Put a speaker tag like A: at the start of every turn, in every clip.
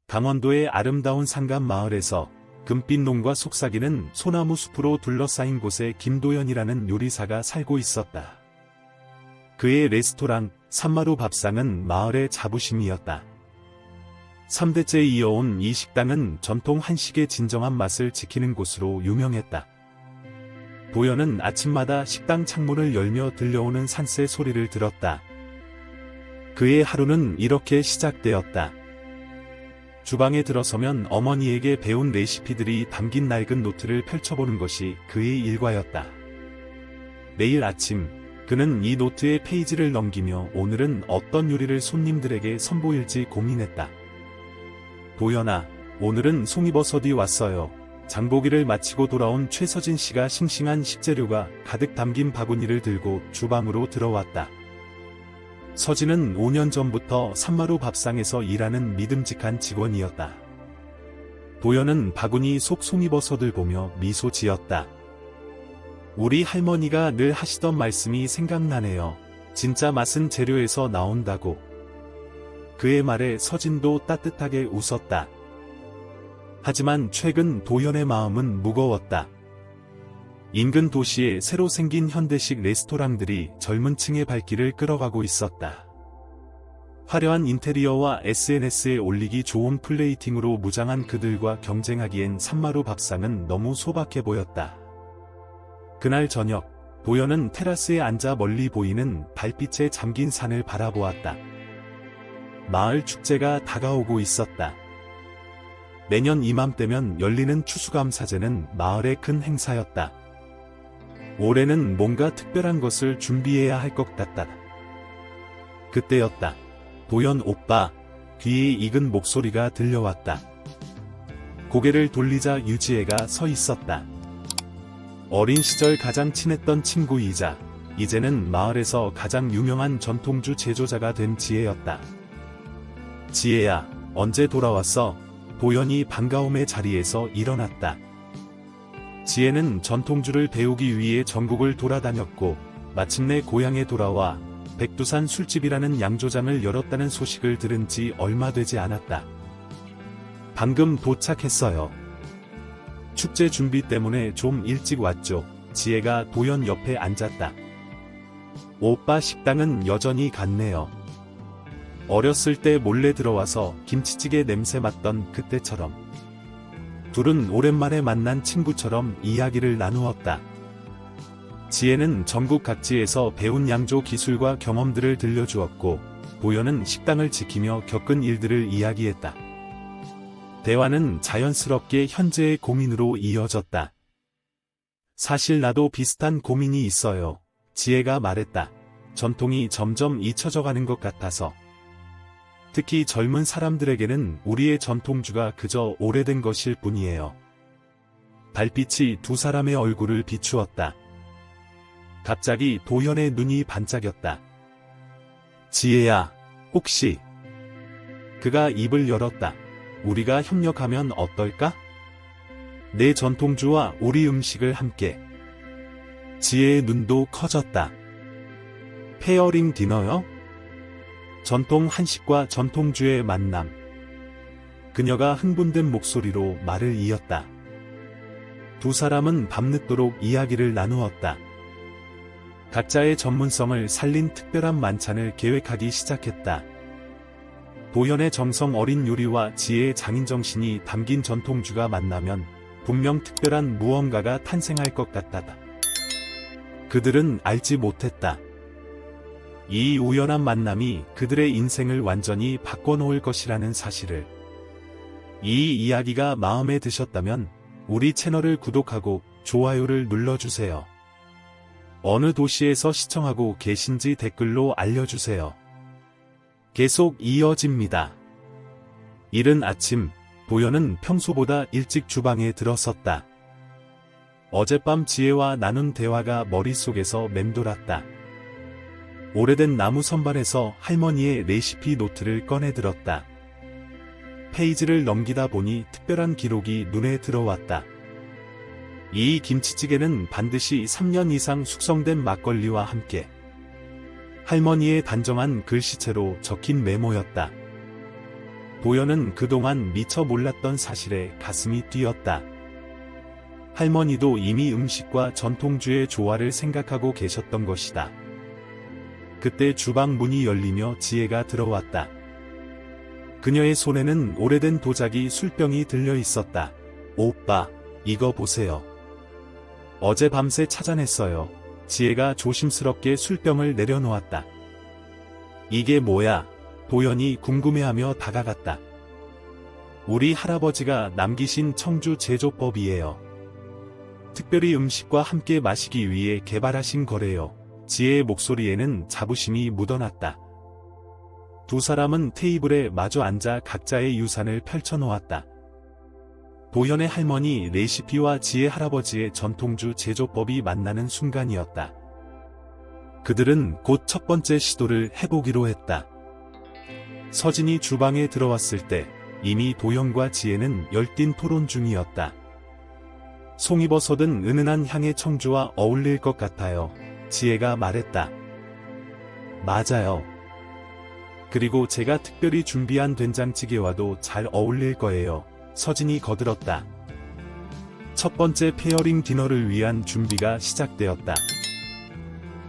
A: 강원도의 아름다운 산간 마을에서 금빛 농과 속삭이는 소나무 숲으로 둘러싸인 곳에 김도연이라는 요리사가 살고 있었다. 그의 레스토랑 산마루 밥상은 마을의 자부심이었다. 3대째 이어온 이 식당은 전통 한식의 진정한 맛을 지키는 곳으로 유명했다. 도연은 아침마다 식당 창문을 열며 들려오는 산새 소리를 들었다. 그의 하루는 이렇게 시작되었다. 주방에 들어서면 어머니에게 배운 레시피들이 담긴 낡은 노트를 펼쳐보는 것이 그의 일과였다. 매일 아침, 그는 이 노트의 페이지를 넘기며 오늘은 어떤 요리를 손님들에게 선보일지 고민했다. 도연아, 오늘은 송이버섯이 왔어요. 장보기를 마치고 돌아온 최서진 씨가 싱싱한 식재료가 가득 담긴 바구니를 들고 주방으로 들어왔다. 서진은 5년 전부터 산마루 밥상에서 일하는 믿음직한 직원이었다. 도연은 바구니 속 송이버섯을 보며 미소 지었다. 우리 할머니가 늘 하시던 말씀이 생각나네요. 진짜 맛은 재료에서 나온다고. 그의 말에 서진도 따뜻하게 웃었다. 하지만 최근 도연의 마음은 무거웠다. 인근 도시에 새로 생긴 현대식 레스토랑들이 젊은 층의 발길을 끌어가고 있었다. 화려한 인테리어와 SNS에 올리기 좋은 플레이팅으로 무장한 그들과 경쟁하기엔 산마루 밥상은 너무 소박해 보였다. 그날 저녁, 도연은 테라스에 앉아 멀리 보이는 달빛에 잠긴 산을 바라보았다. 마을 축제가 다가오고 있었다. 매년 이맘때면 열리는 추수감사제는 마을의 큰 행사였다. 올해는 뭔가 특별한 것을 준비해야 할 것 같다. 그때였다. 도연 오빠, 귀에 익은 목소리가 들려왔다. 고개를 돌리자 유지혜가 서 있었다. 어린 시절 가장 친했던 친구이자 이제는 마을에서 가장 유명한 전통주 제조자가 된 지혜였다. 지혜야, 언제 돌아왔어? 도연이 반가움의 자리에서 일어났다. 지혜는 전통주를 배우기 위해 전국을 돌아다녔고 마침내 고향에 돌아와 백두산 술집이라는 양조장을 열었다는 소식을 들은 지 얼마 되지 않았다. 방금 도착했어요. 축제 준비 때문에 좀 일찍 왔죠. 지혜가 도연 옆에 앉았다. 오빠 식당은 여전히 같네요. 어렸을 때 몰래 들어와서 김치찌개 냄새 맡던 그때처럼. 둘은 오랜만에 만난 친구처럼 이야기를 나누었다. 지혜는 전국 각지에서 배운 양조 기술과 경험들을 들려주었고, 도연은 식당을 지키며 겪은 일들을 이야기했다. 대화는 자연스럽게 현재의 고민으로 이어졌다. 사실 나도 비슷한 고민이 있어요. 지혜가 말했다. 전통이 점점 잊혀져가는 것 같아서. 특히 젊은 사람들에게는 우리의 전통주가 그저 오래된 것일 뿐이에요. 달빛이 두 사람의 얼굴을 비추었다. 갑자기 도연의 눈이 반짝였다. 지혜야, 혹시... 그가 입을 열었다. 우리가 협력하면 어떨까? 내 전통주와 우리 음식을 함께. 지혜의 눈도 커졌다. 페어링 디너요? 전통 한식과 전통주의 만남. 그녀가 흥분된 목소리로 말을 이었다. 두 사람은 밤늦도록 이야기를 나누었다. 각자의 전문성을 살린 특별한 만찬을 계획하기 시작했다. 도연의 정성 어린 요리와 지혜의 장인정신이 담긴 전통주가 만나면 분명 특별한 무언가가 탄생할 것 같다. 그들은 알지 못했다. 이 우연한 만남이 그들의 인생을 완전히 바꿔놓을 것이라는 사실을. 이 이야기가 마음에 드셨다면 우리 채널을 구독하고 좋아요를 눌러주세요. 어느 도시에서 시청하고 계신지 댓글로 알려주세요. 계속 이어집니다. 이른 아침, 도연은 평소보다 일찍 주방에 들어섰다. 어젯밤 지혜와 나눈 대화가 머릿속에서 맴돌았다. 오래된 나무 선반에서 할머니의 레시피 노트를 꺼내들었다. 페이지를 넘기다 보니 특별한 기록이 눈에 들어왔다. 이 김치찌개는 반드시 3년 이상 숙성된 막걸리와 함께. 할머니의 단정한 글씨체로 적힌 메모였다. 도연은 그동안 미처 몰랐던 사실에 가슴이 뛰었다. 할머니도 이미 음식과 전통주의 조화를 생각하고 계셨던 것이다. 그때 주방 문이 열리며 지혜가 들어왔다. 그녀의 손에는 오래된 도자기 술병이 들려 있었다. 오빠, 이거 보세요. 어젯밤새 찾아냈어요. 지혜가 조심스럽게 술병을 내려놓았다. 이게 뭐야? 도연이 궁금해하며 다가갔다. 우리 할아버지가 남기신 청주 제조법이에요. 특별히 음식과 함께 마시기 위해 개발하신 거래요. 지혜의 목소리에는 자부심이 묻어났다. 두 사람은 테이블에 마주 앉아 각자의 유산을 펼쳐놓았다. 도연의 할머니 레시피와 지혜 할아버지의 전통주 제조법이 만나는 순간이었다. 그들은 곧 첫 번째 시도를 해보기로 했다. 서진이 주방에 들어왔을 때 이미 도연과 지혜는 열띤 토론 중이었다. 송이버섯은 은은한 향의 청주와 어울릴 것 같아요. 지혜가 말했다. 맞아요. 그리고 제가 특별히 준비한 된장찌개와도 잘 어울릴 거예요. 서진이 거들었다. 첫 번째 페어링 디너를 위한 준비가 시작되었다.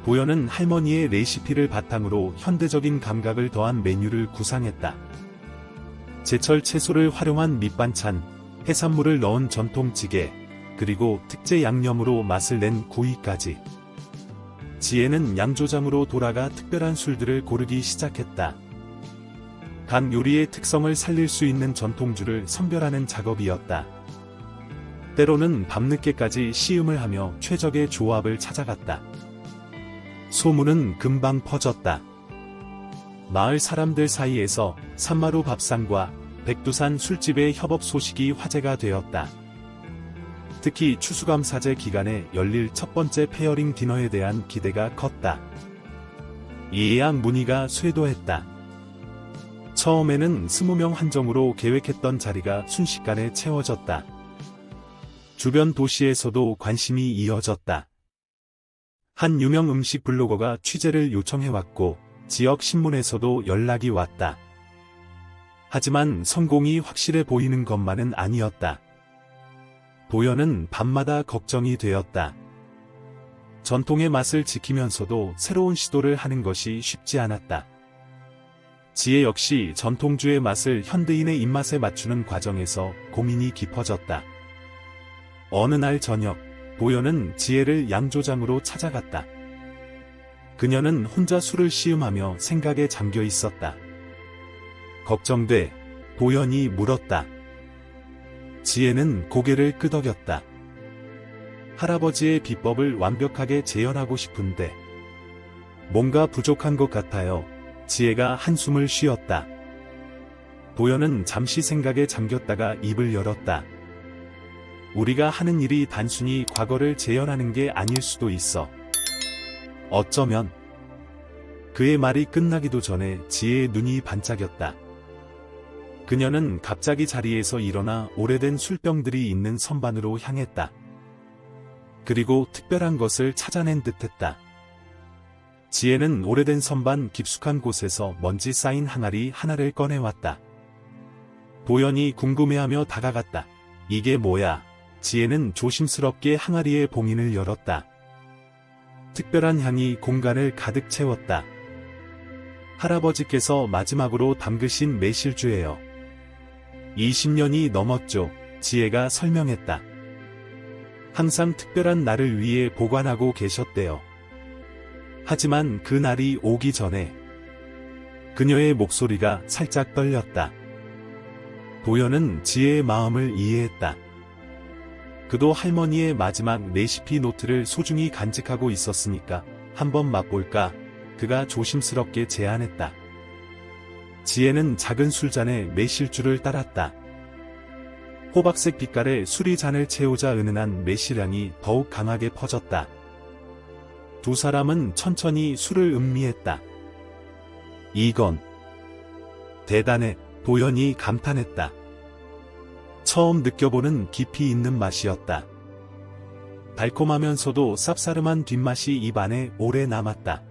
A: 도연은 할머니의 레시피를 바탕으로 현대적인 감각을 더한 메뉴를 구상했다. 제철 채소를 활용한 밑반찬, 해산물을 넣은 전통찌개, 그리고 특제 양념으로 맛을 낸 구이까지. 지혜는 양조장으로 돌아가 특별한 술들을 고르기 시작했다. 각 요리의 특성을 살릴 수 있는 전통주를 선별하는 작업이었다. 때로는 밤늦게까지 시음을 하며 최적의 조합을 찾아갔다. 소문은 금방 퍼졌다. 마을 사람들 사이에서 산마루 밥상과 백두산 술집의 협업 소식이 화제가 되었다. 특히 추수감사제 기간에 열릴 첫 번째 페어링 디너에 대한 기대가 컸다. 예약 문의가 쇄도했다. 처음에는 20명 한정으로 계획했던 자리가 순식간에 채워졌다. 주변 도시에서도 관심이 이어졌다. 한 유명 음식 블로거가 취재를 요청해왔고 지역 신문에서도 연락이 왔다. 하지만 성공이 확실해 보이는 것만은 아니었다. 도연은 밤마다 걱정이 되었다. 전통의 맛을 지키면서도 새로운 시도를 하는 것이 쉽지 않았다. 지혜 역시 전통주의 맛을 현대인의 입맛에 맞추는 과정에서 고민이 깊어졌다. 어느 날 저녁, 도연은 지혜를 양조장으로 찾아갔다. 그녀는 혼자 술을 시음하며 생각에 잠겨 있었다. 걱정돼, 도연이 물었다. 지혜는 고개를 끄덕였다. 할아버지의 비법을 완벽하게 재현하고 싶은데 뭔가 부족한 것 같아요. 지혜가 한숨을 쉬었다. 도연은 잠시 생각에 잠겼다가 입을 열었다. 우리가 하는 일이 단순히 과거를 재현하는 게 아닐 수도 있어. 어쩌면. 그의 말이 끝나기도 전에 지혜의 눈이 반짝였다. 그녀는 갑자기 자리에서 일어나 오래된 술병들이 있는 선반으로 향했다. 그리고 특별한 것을 찾아낸 듯했다. 지혜는 오래된 선반 깊숙한 곳에서 먼지 쌓인 항아리 하나를 꺼내왔다. 도연이 궁금해하며 다가갔다. 이게 뭐야? 지혜는 조심스럽게 항아리의 봉인을 열었다. 특별한 향이 공간을 가득 채웠다. 할아버지께서 마지막으로 담그신 매실주예요. 20년이 넘었죠. 지혜가 설명했다. 항상 특별한 날을 위해 보관하고 계셨대요. 하지만 그 날이 오기 전에 그녀의 목소리가 살짝 떨렸다. 도연은 지혜의 마음을 이해했다. 그도 할머니의 마지막 레시피 노트를 소중히 간직하고 있었으니까 한번 맛볼까? 그가 조심스럽게 제안했다. 지혜는 작은 술잔에 매실주를 따랐다. 호박색 빛깔의 술이 잔을 채우자 은은한 매실향이 더욱 강하게 퍼졌다. 두 사람은 천천히 술을 음미했다. 이건 대단해, 도연이 감탄했다. 처음 느껴보는 깊이 있는 맛이었다. 달콤하면서도 쌉싸름한 뒷맛이 입안에 오래 남았다.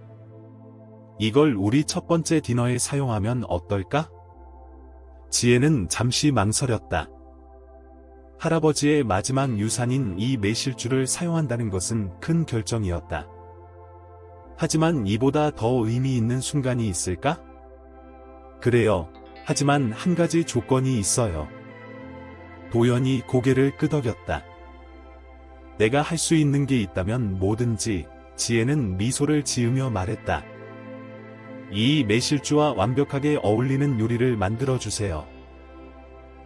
A: 이걸 우리 첫 번째 디너에 사용하면 어떨까? 지혜는 잠시 망설였다. 할아버지의 마지막 유산인 이 매실주를 사용한다는 것은 큰 결정이었다. 하지만 이보다 더 의미 있는 순간이 있을까? 그래요. 하지만 한 가지 조건이 있어요. 도연이 고개를 끄덕였다. 내가 할 수 있는 게 있다면 뭐든지. 지혜는 미소를 지으며 말했다. 이 매실주와 완벽하게 어울리는 요리를 만들어주세요.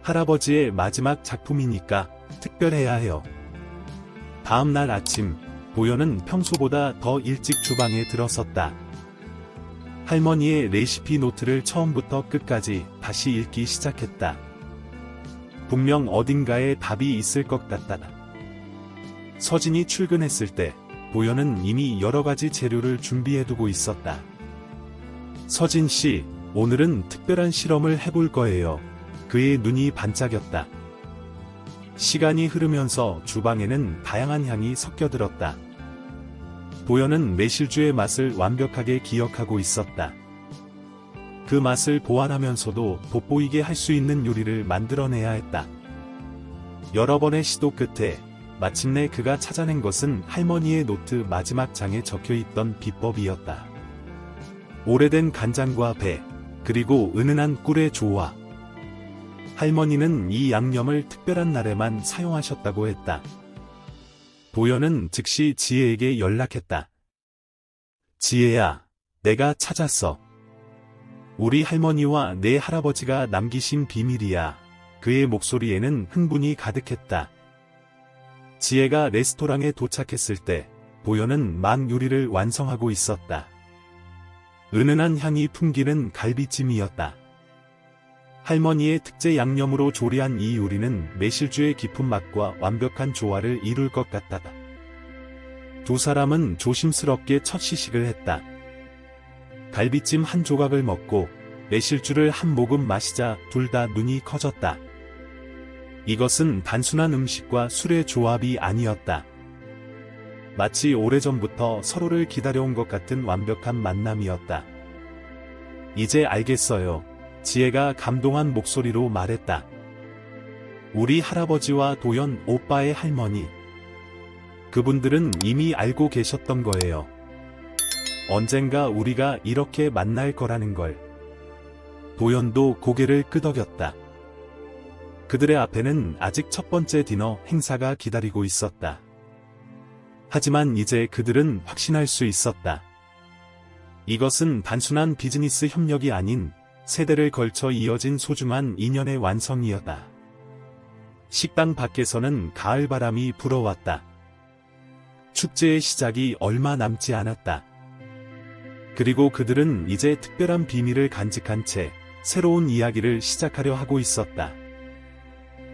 A: 할아버지의 마지막 작품이니까 특별해야 해요. 다음 날 아침, 도연은 평소보다 더 일찍 주방에 들어섰다. 할머니의 레시피 노트를 처음부터 끝까지 다시 읽기 시작했다. 분명 어딘가에 답이 있을 것 같다. 서진이 출근했을 때 도연은 이미 여러 가지 재료를 준비해두고 있었다. 서진 씨, 오늘은 특별한 실험을 해볼 거예요. 그의 눈이 반짝였다. 시간이 흐르면서 주방에는 다양한 향이 섞여들었다. 도연은 매실주의 맛을 완벽하게 기억하고 있었다. 그 맛을 보완하면서도 돋보이게 할 수 있는 요리를 만들어내야 했다. 여러 번의 시도 끝에 마침내 그가 찾아낸 것은 할머니의 노트 마지막 장에 적혀있던 비법이었다. 오래된 간장과 배, 그리고 은은한 꿀의 조화. 할머니는 이 양념을 특별한 날에만 사용하셨다고 했다. 도연은 즉시 지혜에게 연락했다. 지혜야, 내가 찾았어. 우리 할머니와 내 할아버지가 남기신 비밀이야. 그의 목소리에는 흥분이 가득했다. 지혜가 레스토랑에 도착했을 때 도연은 막 요리를 완성하고 있었다. 은은한 향이 풍기는 갈비찜이었다. 할머니의 특제 양념으로 조리한 이 요리는 매실주의 깊은 맛과 완벽한 조화를 이룰 것 같다. 두 사람은 조심스럽게 첫 시식을 했다. 갈비찜 한 조각을 먹고 매실주를 한 모금 마시자 둘 다 눈이 커졌다. 이것은 단순한 음식과 술의 조합이 아니었다. 마치 오래전부터 서로를 기다려온 것 같은 완벽한 만남이었다. 이제 알겠어요. 지혜가 감동한 목소리로 말했다. 우리 할아버지와 도연 오빠의 할머니. 그분들은 이미 알고 계셨던 거예요. 언젠가 우리가 이렇게 만날 거라는 걸. 도연도 고개를 끄덕였다. 그들의 앞에는 아직 첫 번째 디너 행사가 기다리고 있었다. 하지만 이제 그들은 확신할 수 있었다. 이것은 단순한 비즈니스 협력이 아닌 세대를 걸쳐 이어진 소중한 인연의 완성이었다. 식당 밖에서는 가을바람이 불어왔다. 축제의 시작이 얼마 남지 않았다. 그리고 그들은 이제 특별한 비밀을 간직한 채 새로운 이야기를 시작하려 하고 있었다.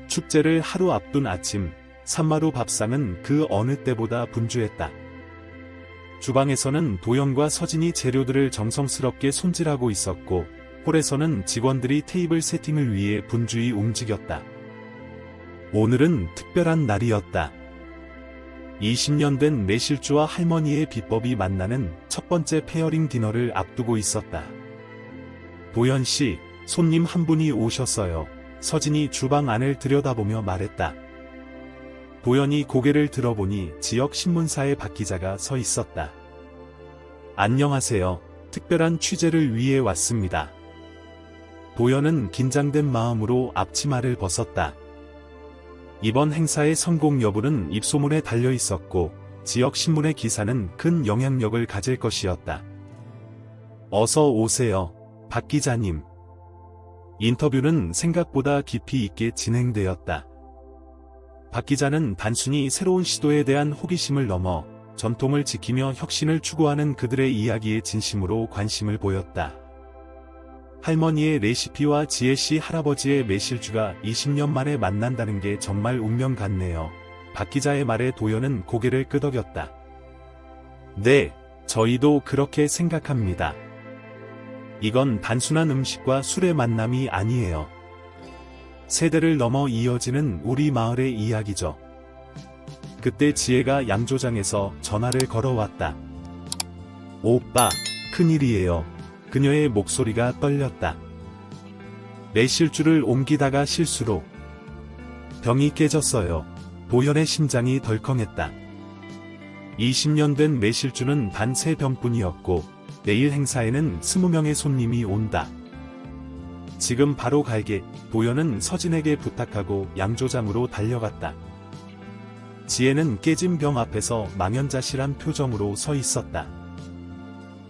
A: 축제를 하루 앞둔 아침, 산마루 밥상은 그 어느 때보다 분주했다. 주방에서는 도연과 서진이 재료들을 정성스럽게 손질하고 있었고, 홀에서는 직원들이 테이블 세팅을 위해 분주히 움직였다. 오늘은 특별한 날이었다. 20년 된 매실주와 할머니의 비법이 만나는 첫 번째 페어링 디너를 앞두고 있었다. 도연 씨, 손님 한 분이 오셨어요. 서진이 주방 안을 들여다보며 말했다. 도연이 고개를 들어보니 지역 신문사의 박 기자가 서 있었다. 안녕하세요. 특별한 취재를 위해 왔습니다. 도연은 긴장된 마음으로 앞치마를 벗었다. 이번 행사의 성공 여부는 입소문에 달려 있었고, 지역 신문의 기사는 큰 영향력을 가질 것이었다. 어서 오세요, 박 기자님. 인터뷰는 생각보다 깊이 있게 진행되었다. 박 기자는 단순히 새로운 시도에 대한 호기심을 넘어 전통을 지키며 혁신을 추구하는 그들의 이야기에 진심으로 관심을 보였다. 할머니의 레시피와 지혜씨 할아버지의 매실주가 20년 만에 만난다는 게 정말 운명 같네요. 박 기자의 말에 도연은 고개를 끄덕였다. 네, 저희도 그렇게 생각합니다. 이건 단순한 음식과 술의 만남이 아니에요. 세대를 넘어 이어지는 우리 마을의 이야기죠. 그때 지혜가 양조장에서 전화를 걸어왔다. 오빠, 큰일이에요. 그녀의 목소리가 떨렸다. 매실주를 옮기다가 실수로 병이 깨졌어요. 도연의 심장이 덜컹했다. 20년 된 매실주는 단 3병뿐이었고 내일 행사에는 20명의 손님이 온다. 지금 바로 갈게. 도연은 서진에게 부탁하고 양조장으로 달려갔다. 지혜는 깨진 병 앞에서 망연자실한 표정으로 서 있었다.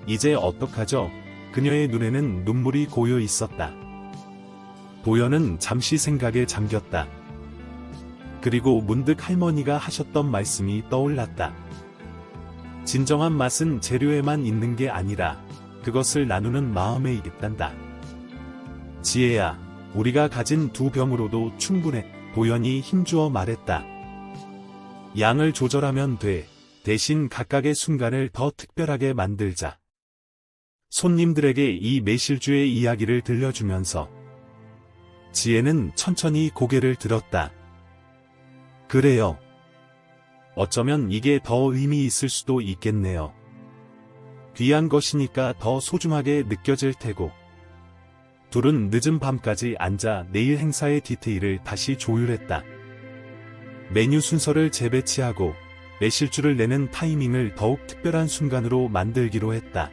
A: 이제 어떡하죠? 그녀의 눈에는 눈물이 고여 있었다. 도연은 잠시 생각에 잠겼다. 그리고 문득 할머니가 하셨던 말씀이 떠올랐다. 진정한 맛은 재료에만 있는 게 아니라 그것을 나누는 마음에 있단다. 지혜야, 우리가 가진 2병으로도 충분해. 도연이 힘주어 말했다. 양을 조절하면 돼. 대신 각각의 순간을 더 특별하게 만들자. 손님들에게 이 매실주의 이야기를 들려주면서 지혜는 천천히 고개를 들었다. 그래요. 어쩌면 이게 더 의미 있을 수도 있겠네요. 귀한 것이니까 더 소중하게 느껴질 테고. 둘은 늦은 밤까지 앉아 내일 행사의 디테일을 다시 조율했다. 메뉴 순서를 재배치하고 매실주를 내는 타이밍을 더욱 특별한 순간으로 만들기로 했다.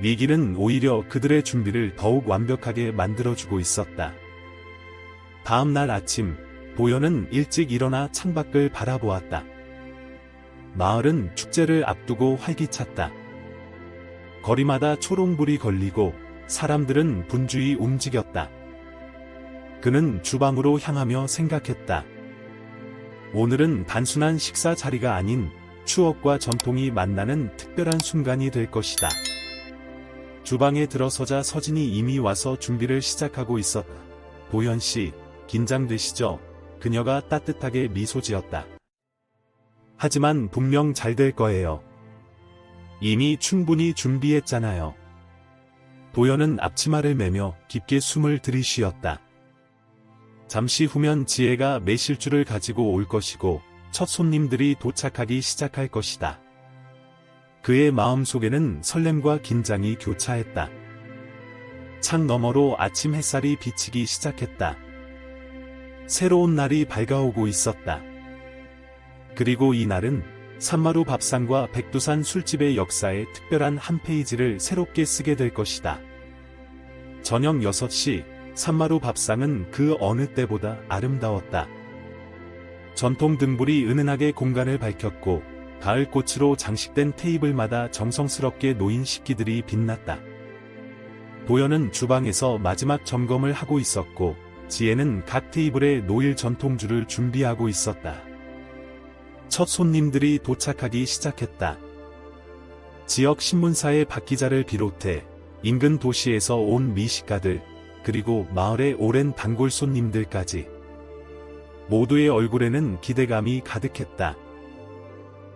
A: 위기는 오히려 그들의 준비를 더욱 완벽하게 만들어주고 있었다. 다음 날 아침, 도연은 일찍 일어나 창밖을 바라보았다. 마을은 축제를 앞두고 활기찼다. 거리마다 초롱불이 걸리고 사람들은 분주히 움직였다. 그는 주방으로 향하며 생각했다. 오늘은 단순한 식사 자리가 아닌 추억과 전통이 만나는 특별한 순간이 될 것이다. 주방에 들어서자 서진이 이미 와서 준비를 시작하고 있었다. 도연 씨, 긴장되시죠? 그녀가 따뜻하게 미소 지었다. 하지만 분명 잘 될 거예요. 이미 충분히 준비했잖아요. 도연은 앞치마를 매며 깊게 숨을 들이쉬었다. 잠시 후면 지혜가 매실주를 가지고 올 것이고 첫 손님들이 도착하기 시작할 것이다. 그의 마음속에는 설렘과 긴장이 교차했다. 창 너머로 아침 햇살이 비치기 시작했다. 새로운 날이 밝아오고 있었다. 그리고 이날은 산마루 밥상과 백두산 술집의 역사에 특별한 한 페이지를 새롭게 쓰게 될 것이다. 저녁 6시, 산마루 밥상은 그 어느 때보다 아름다웠다. 전통 등불이 은은하게 공간을 밝혔고 가을꽃으로 장식된 테이블마다 정성스럽게 놓인 식기들이 빛났다. 도연은 주방에서 마지막 점검을 하고 있었고 지혜는 각 테이블에 놓일 전통주를 준비하고 있었다. 첫 손님들이 도착하기 시작했다. 지역 신문사의 박 기자를 비롯해 인근 도시에서 온 미식가들, 그리고 마을의 오랜 단골 손님들까지. 모두의 얼굴에는 기대감이 가득했다.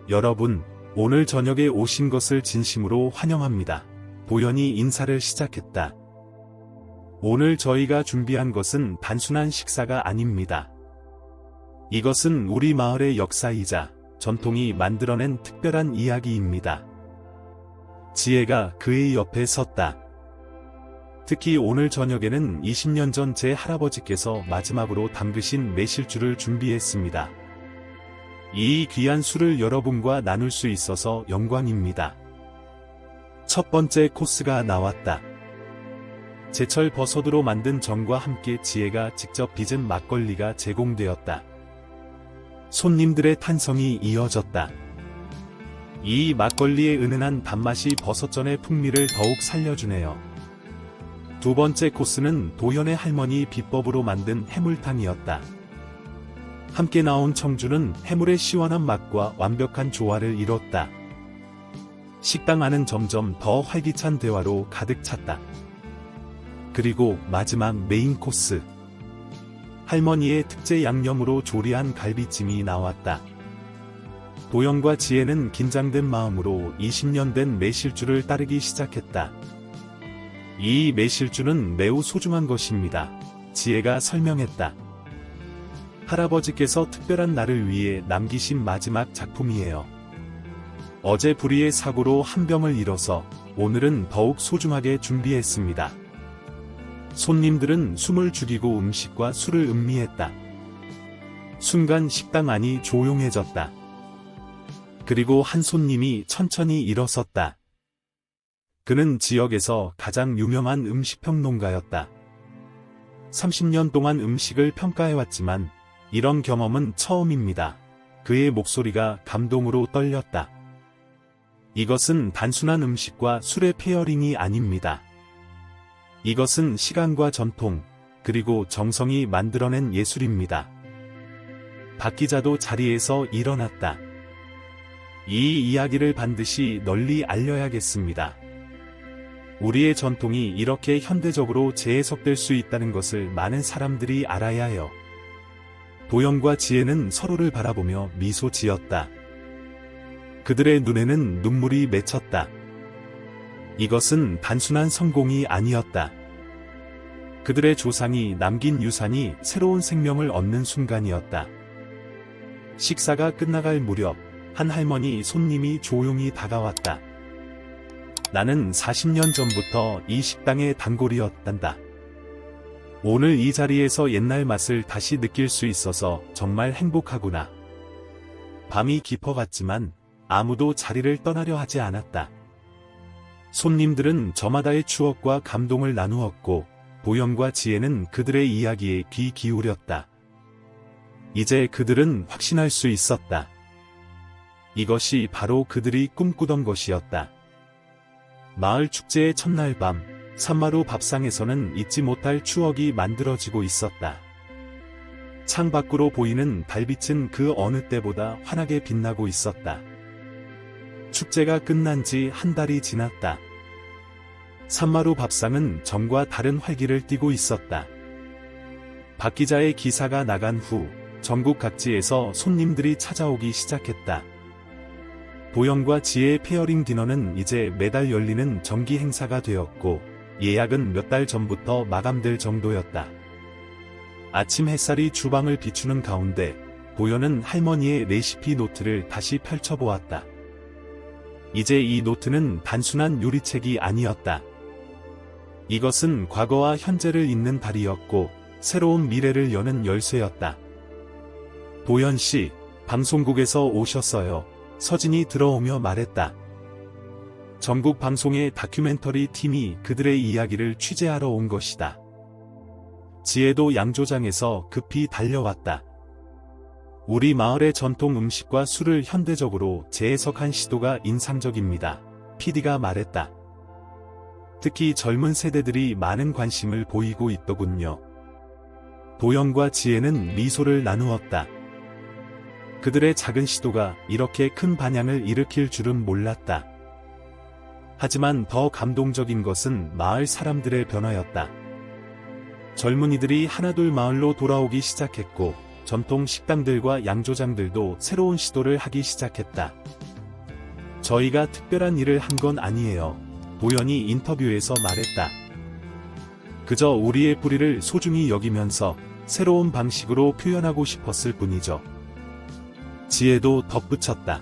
A: 여러분, 오늘 저녁에 오신 것을 진심으로 환영합니다. 도연이 인사를 시작했다. 오늘 저희가 준비한 것은 단순한 식사가 아닙니다. 이것은 우리 마을의 역사이자 전통이 만들어낸 특별한 이야기입니다. 지혜가 그의 옆에 섰다. 특히 오늘 저녁에는 20년 전 제 할아버지께서 마지막으로 담그신 매실주를 준비했습니다. 이 귀한 술을 여러분과 나눌 수 있어서 영광입니다. 첫 번째 코스가 나왔다. 제철 버섯으로 만든 전과 함께 지혜가 직접 빚은 막걸리가 제공되었다. 손님들의 탄성이 이어졌다. 이 막걸리의 은은한 단맛이 버섯전의 풍미를 더욱 살려주네요. 두 번째 코스는 도연의 할머니 비법으로 만든 해물탕이었다. 함께 나온 청주는 해물의 시원한 맛과 완벽한 조화를 이뤘다. 식당 안은 점점 더 활기찬 대화로 가득 찼다. 그리고 마지막 메인 코스. 할머니의 특제 양념으로 조리한 갈비찜이 나왔다. 도연과 지혜는 긴장된 마음으로 20년 된 매실주를 따르기 시작했다. 이 매실주는 매우 소중한 것입니다. 지혜가 설명했다. 할아버지께서 특별한 날을 위해 남기신 마지막 작품이에요. 어제 불의의 사고로 한 병을 잃어서 오늘은 더욱 소중하게 준비했습니다. 손님들은 숨을 죽이고 음식과 술을 음미했다. 순간 식당 안이 조용해졌다. 그리고 한 손님이 천천히 일어섰다. 그는 지역에서 가장 유명한 음식평론가였다. 30년 동안 음식을 평가해왔지만 이런 경험은 처음입니다. 그의 목소리가 감동으로 떨렸다. 이것은 단순한 음식과 술의 페어링이 아닙니다. 이것은 시간과 전통, 그리고 정성이 만들어낸 예술입니다. 박 기자도 자리에서 일어났다. 이 이야기를 반드시 널리 알려야겠습니다. 우리의 전통이 이렇게 현대적으로 재해석될 수 있다는 것을 많은 사람들이 알아야 해요. 도연과 지혜는 서로를 바라보며 미소 지었다. 그들의 눈에는 눈물이 맺혔다. 이것은 단순한 성공이 아니었다. 그들의 조상이 남긴 유산이 새로운 생명을 얻는 순간이었다. 식사가 끝나갈 무렵 한 할머니 손님이 조용히 다가왔다. 나는 40년 전부터 이 식당의 단골이었단다. 오늘 이 자리에서 옛날 맛을 다시 느낄 수 있어서 정말 행복하구나. 밤이 깊어갔지만 아무도 자리를 떠나려 하지 않았다. 손님들은 저마다의 추억과 감동을 나누었고 도연과 지혜는 그들의 이야기에 귀 기울였다. 이제 그들은 확신할 수 있었다. 이것이 바로 그들이 꿈꾸던 것이었다. 마을 축제의 첫날 밤, 산마루 밥상에서는 잊지 못할 추억이 만들어지고 있었다. 창 밖으로 보이는 달빛은 그 어느 때보다 환하게 빛나고 있었다. 축제가 끝난 지 한 달이 지났다. 산마루 밥상은 전과 다른 활기를 띠고 있었다. 박 기자의 기사가 나간 후 전국 각지에서 손님들이 찾아오기 시작했다. 도연과 지혜의 페어링 디너는 이제 매달 열리는 정기 행사가 되었고 예약은 몇 달 전부터 마감될 정도였다. 아침 햇살이 주방을 비추는 가운데 도연은 할머니의 레시피 노트를 다시 펼쳐보았다. 이제 이 노트는 단순한 요리책이 아니었다. 이것은 과거와 현재를 잇는 달이었고 새로운 미래를 여는 열쇠였다. 도연 씨, 방송국에서 오셨어요. 서진이 들어오며 말했다. 전국 방송의 다큐멘터리 팀이 그들의 이야기를 취재하러 온 것이다. 지혜도 양조장에서 급히 달려왔다. 우리 마을의 전통 음식과 술을 현대적으로 재해석한 시도가 인상적입니다. PD가 말했다. 특히 젊은 세대들이 많은 관심을 보이고 있더군요. 도연과 지혜는 미소를 나누었다. 그들의 작은 시도가 이렇게 큰 반향을 일으킬 줄은 몰랐다. 하지만 더 감동적인 것은 마을 사람들의 변화였다. 젊은이들이 하나둘 마을로 돌아오기 시작했고 전통 식당들과 양조장들도 새로운 시도를 하기 시작했다. 저희가 특별한 일을 한 건 아니에요. 도연이 인터뷰에서 말했다. 그저 우리의 뿌리를 소중히 여기면서 새로운 방식으로 표현하고 싶었을 뿐이죠. 지혜도 덧붙였다.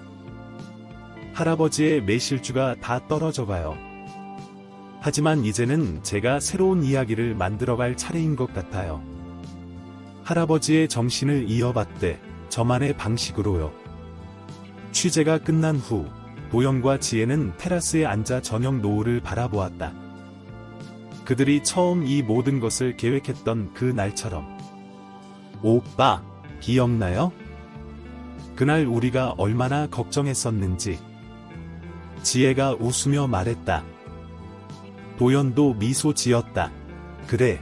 A: 할아버지의 매실주가 다 떨어져가요. 하지만 이제는 제가 새로운 이야기를 만들어갈 차례인 것 같아요. 할아버지의 정신을 이어받되 저만의 방식으로요. 취재가 끝난 후 도연과 지혜는 테라스에 앉아 저녁 노을을 바라보았다. 그들이 처음 이 모든 것을 계획했던 그 날처럼. 오빠, 기억나요? 그날 우리가 얼마나 걱정했었는지. 지혜가 웃으며 말했다. 도연도 미소 지었다. 그래.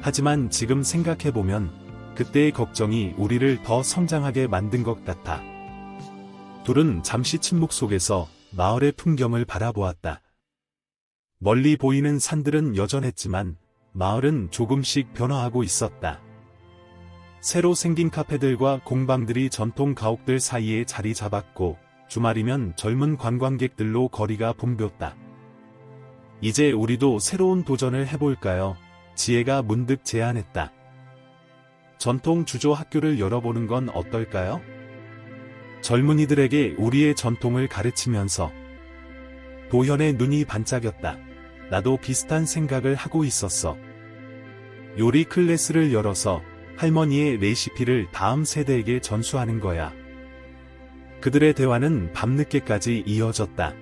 A: 하지만 지금 생각해보면 그때의 걱정이 우리를 더 성장하게 만든 것 같아. 둘은 잠시 침묵 속에서 마을의 풍경을 바라보았다. 멀리 보이는 산들은 여전했지만 마을은 조금씩 변화하고 있었다. 새로 생긴 카페들과 공방들이 전통 가옥들 사이에 자리 잡았고 주말이면 젊은 관광객들로 거리가 붐볐다. 이제 우리도 새로운 도전을 해볼까요? 지혜가 문득 제안했다. 전통 주조 학교를 열어보는 건 어떨까요? 젊은이들에게 우리의 전통을 가르치면서. 도연의 눈이 반짝였다. 나도 비슷한 생각을 하고 있었어. 요리 클래스를 열어서 할머니의 레시피를 다음 세대에게 전수하는 거야. 그들의 대화는 밤늦게까지 이어졌다.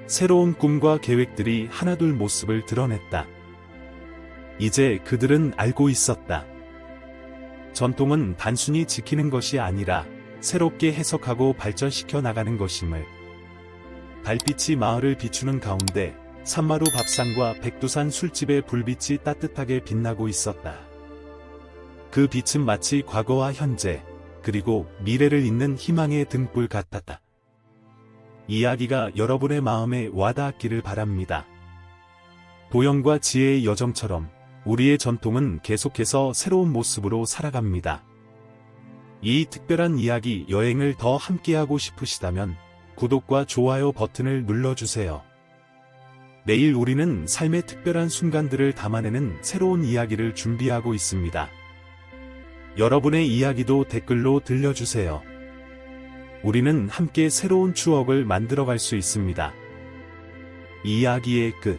A: 새로운 꿈과 계획들이 하나둘 모습을 드러냈다. 이제 그들은 알고 있었다. 전통은 단순히 지키는 것이 아니라 새롭게 해석하고 발전시켜 나가는 것임을. 달빛이 마을을 비추는 가운데 산마루 밥상과 백두산 술집의 불빛이 따뜻하게 빛나고 있었다. 그 빛은 마치 과거와 현재, 그리고 미래를 잇는 희망의 등불 같았다. 이야기가 여러분의 마음에 와닿기를 바랍니다. 도연과 지혜의 여정처럼 우리의 전통은 계속해서 새로운 모습으로 살아갑니다. 이 특별한 이야기 여행을 더 함께하고 싶으시다면 구독과 좋아요 버튼을 눌러주세요. 내일 우리는 삶의 특별한 순간들을 담아내는 새로운 이야기를 준비하고 있습니다. 여러분의 이야기도 댓글로 들려주세요. 우리는 함께 새로운 추억을 만들어갈 수 있습니다. 이야기의 끝.